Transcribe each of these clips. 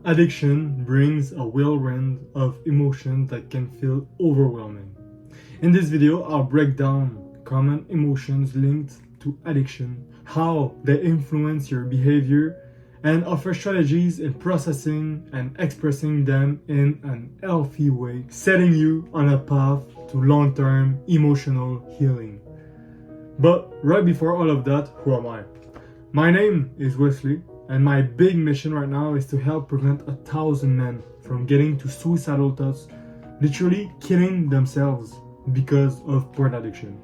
Addiction brings a whirlwind of emotions that can feel overwhelming. In this video, I'll break down common emotions linked to addiction, how they influence your behavior, and offer strategies in processing and expressing them in an healthy way, setting you on a path to long-term emotional healing. But right before all of that, who am I? My name is Wesley, and my big mission right now is to help prevent 1,000 men from getting to suicidal thoughts, literally killing themselves because of porn addiction.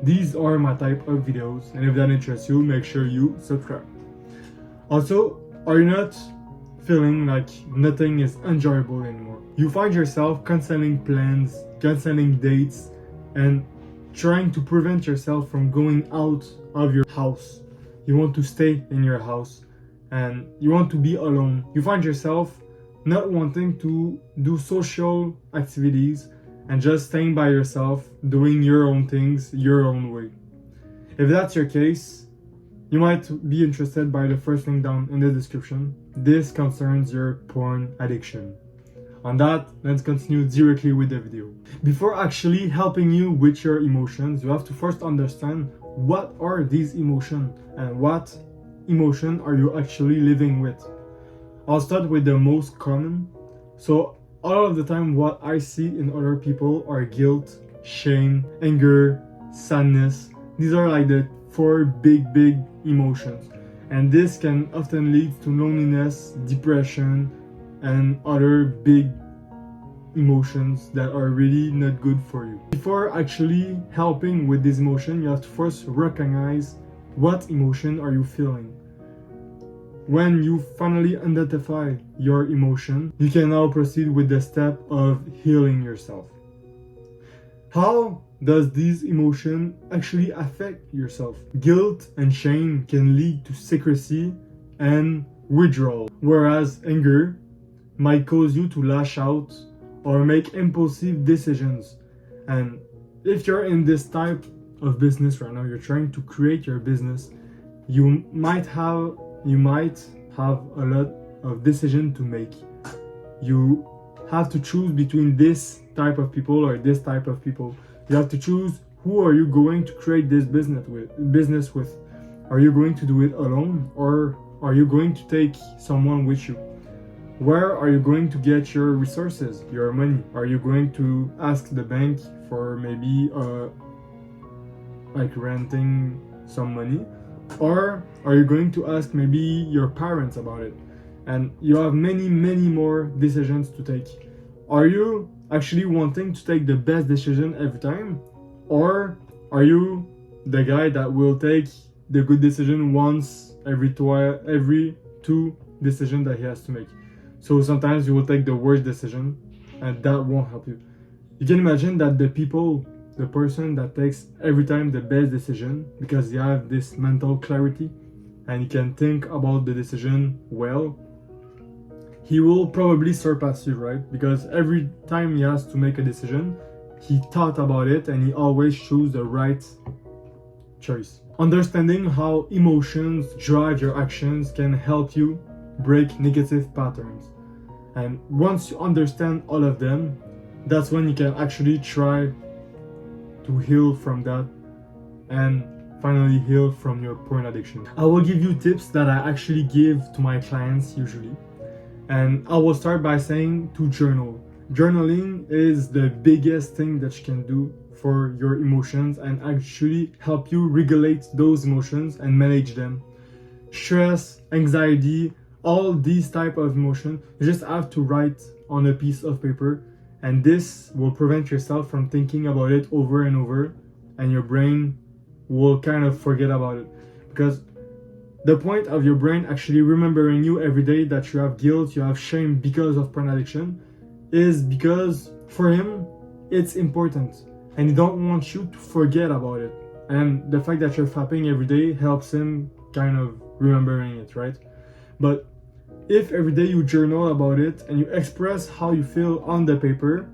These are my type of videos, and if that interests you, make sure you subscribe. Also, are you not feeling like nothing is enjoyable anymore? You find yourself canceling plans, canceling dates, and trying to prevent yourself from going out of your house. You want to stay in your house and you want to be alone. You find yourself not wanting to do social activities and just staying by yourself, doing your own things your own way. If that's your case, you might be interested by the first link down in the description. This concerns your porn addiction. On that, let's continue directly with the video. Before actually helping you with your emotions, you have to first understand what are these emotions and what emotion are you actually living with. I'll start with the most common. So all of the time what I see in other people are guilt, shame, anger, sadness. These are like the four big emotions, and this can often lead to loneliness, depression, and other big emotions that are really not good for you. Before actually helping with this emotion, you have to first recognize what emotion are you feeling. When you finally identify your emotion, you can now proceed with the step of healing yourself. How does this emotion actually affect yourself? Guilt and shame can lead to secrecy and withdrawal, whereas anger might cause you to lash out or make impulsive decisions. And if you're in this type of business right now, you're trying to create your business, you might have a lot of decision to make. You have to choose between this type of people or this type of people. You have to choose who are you going to create this business with. Are you going to do it alone, or are you going to take someone with you? Where are you going to get your resources, your money? Are you going to ask the bank for maybe like renting some money? Or are you going to ask maybe your parents about it? And you have many more decisions to take. Are you actually wanting to take the best decision every time? Or are you the guy that will take the good decision once every two decisions that he has to make? So sometimes you will take the worst decision and that won't help you. You can imagine that the person that takes every time the best decision, because you have this mental clarity and you can think about the decision well, he will probably surpass you, right? Because every time he has to make a decision, he thought about it and he always chooses the right choice. Understanding how emotions drive your actions can help you break negative patterns. And once you understand all of them, that's when you can actually try to heal from that and finally heal from your porn addiction. I will give you tips that I actually give to my clients usually. And I will start by saying to journal. Journaling is the biggest thing that you can do for your emotions and actually help you regulate those emotions and manage them. Stress, anxiety, all these type of emotions, you just have to write on a piece of paper, and this will prevent yourself from thinking about it over and over, and your brain will kind of forget about it. Because the point of your brain actually remembering you every day that you have guilt, you have shame because of porn addiction, is because for him it's important and he don't want you to forget about it. And the fact that you're fapping every day helps him kind of remembering it, right? But if every day you journal about it and you express how you feel on the paper,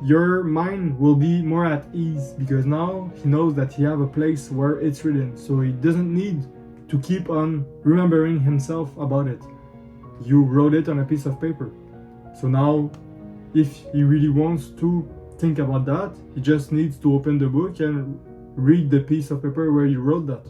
your mind will be more at ease because now he knows that he have a place where it's written, so he doesn't need to keep on remembering himself about it. you wrote it on a piece of paper. So now, if he really wants to think about that, he just needs to open the book and read the piece of paper where you wrote that.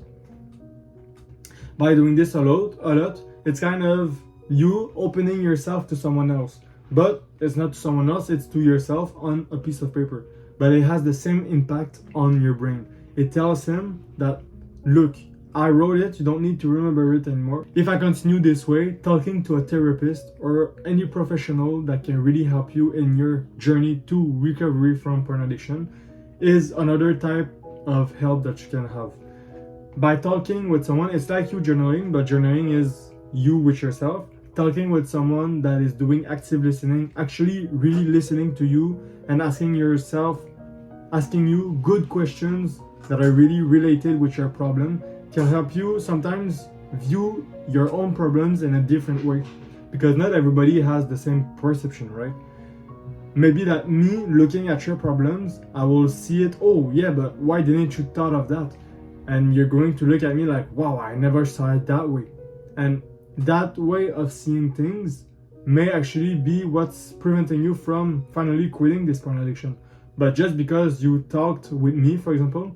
By doing this a lot, it's kind of you opening yourself to someone else. But it's not to someone else, it's to yourself on a piece of paper. But it has the same impact on your brain. It tells him that, look, I wrote it, you don't need to remember it anymore. If I continue this way, talking to a therapist or any professional that can really help you in your journey to recovery from porn addiction is another type of help that you can have. By talking with someone, it's like you journaling, but journaling is you with yourself. Talking with someone that is doing active listening, actually really listening to you and asking you good questions that are really related with your problem can help you sometimes view your own problems in a different way, because not everybody has the same perception, right? Maybe that me looking at your problems, I will see it, oh yeah, but why didn't you thought of that? And you're going to look at me like, wow, I never saw it that way. And that way of seeing things may actually be what's preventing you from finally quitting this porn addiction. But just because you talked with me, for example,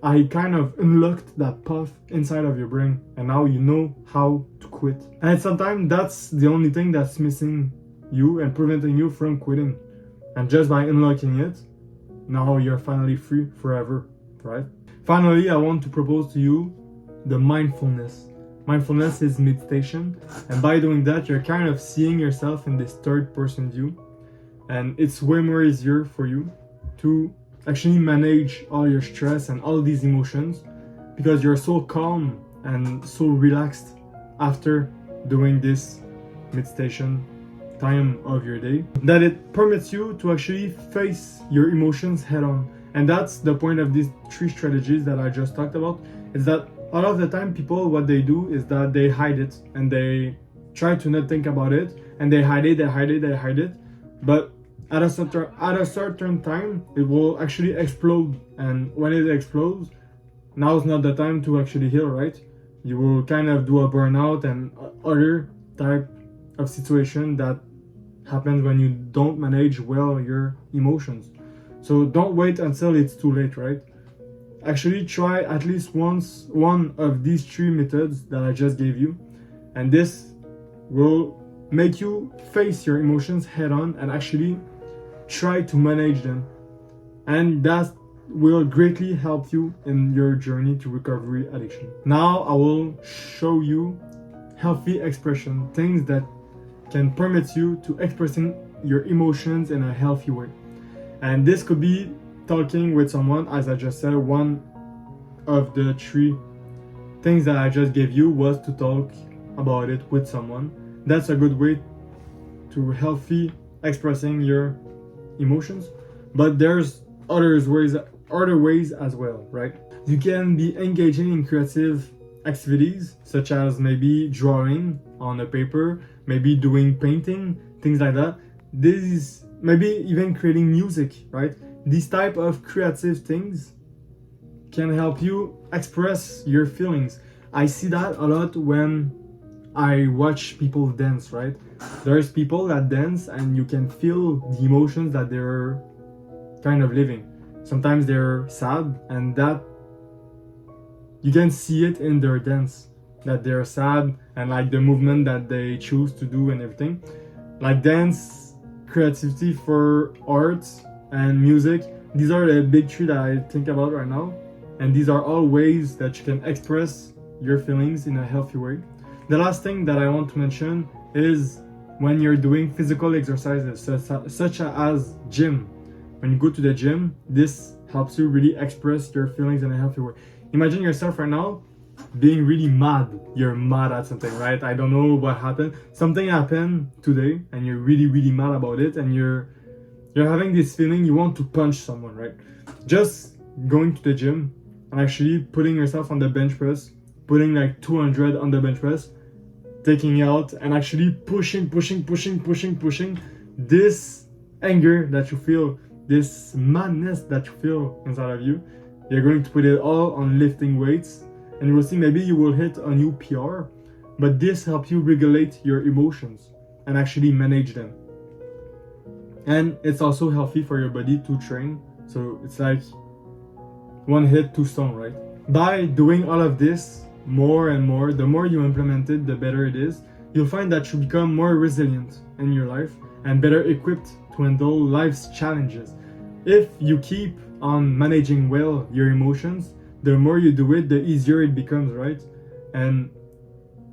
I kind of unlocked that path inside of your brain, and now you know how to quit. And sometimes that's the only thing that's missing you and preventing you from quitting. And just by unlocking it, now you're finally free forever, right? Finally, I want to propose to you the mindfulness. Mindfulness is meditation, and by doing that, you're kind of seeing yourself in this third person view, and it's way more easier for you to actually manage all your stress and all these emotions because you're so calm and so relaxed after doing this meditation time of your day that it permits you to actually face your emotions head on. And that's the point of these 3 strategies that I just talked about, is that a lot of the time people, what they do is that they hide it and they try to not think about it, and they hide it, but at a certain time it will actually explode, and when it explodes, now is not the time to actually heal, right? You will kind of do a burnout and other type of situation that happens when you don't manage well your emotions. So don't wait until it's too late, right? Actually try at least once one of these 3 methods that I just gave you, and this will make you face your emotions head on and actually try to manage them, and that will greatly help you in your journey to recovery addiction. Now I will show you healthy expression, things that can permit you to expressing your emotions in a healthy way. And this could be talking with someone. As I just said, one of the 3 things that I just gave you was to talk about it with someone. That's a good way to healthy expressing your emotions, but there's other ways as well, right? You can be engaging in creative activities such as maybe drawing on a paper, maybe doing painting, things like that. This is maybe even creating music, right? These type of creative things can help you express your feelings. I see that a lot when I watch people dance, right? There's people that dance and you can feel the emotions that they're kind of living. Sometimes they're sad, and that you can see it in their dance, that they're sad, and like the movement that they choose to do and everything. Like dance, creativity for art and music, these are the big 3 that I think about right now, and these are all ways that you can express your feelings in a healthy way. The last thing that I want to mention is when you're doing physical exercises such as gym. When you go to the gym, this helps you really express your feelings in a healthy way. Imagine yourself right now being really mad. You're mad at something, right? I don't know what happened. Something happened today and you're really, really mad about it, and you're having this feeling you want to punch someone, right? Just going to the gym and actually putting yourself on the bench press, putting like 200 on the bench press, taking it out and actually pushing. This anger that you feel, this madness that you feel inside of you, you're going to put it all on lifting weights, and you will see maybe you will hit a new PR, but this helps you regulate your emotions and actually manage them. And it's also healthy for your body to train. So it's like one hit, two stone, right? By doing all of this more and more, the more you implement it, the better it is. You'll find that you become more resilient in your life and better equipped to handle life's challenges. If you keep on managing well your emotions, the more you do it, the easier it becomes, right? And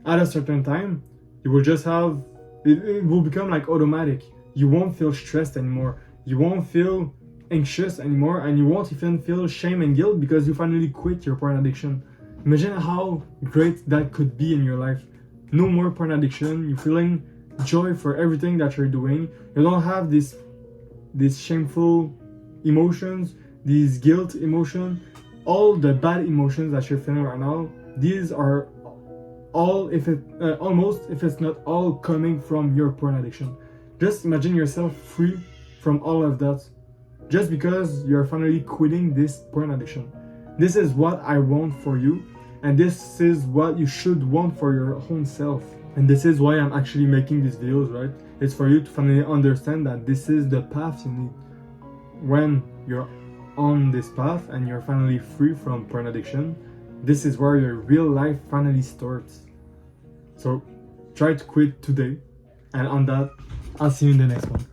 at a certain time, you will just have, it will become like automatic. You won't feel stressed anymore. You won't feel anxious anymore, and you won't even feel shame and guilt because you finally quit your porn addiction. Imagine how great that could be in your life. No more porn addiction. You're feeling joy for everything that you're doing. You don't have these shameful emotions, these guilt emotion, all the bad emotions that you're feeling right now. These are all, almost, if it's not all, coming from your porn addiction. Just imagine yourself free from all of that, just because you're finally quitting this porn addiction. This is what I want for you, and this is what you should want for your own self. And this is why I'm actually making these videos, right? It's for you to finally understand that this is the path you need. When you're on this path and you're finally free from porn addiction, this is where your real life finally starts. So try to quit today. And on that, I'll see you in the next one.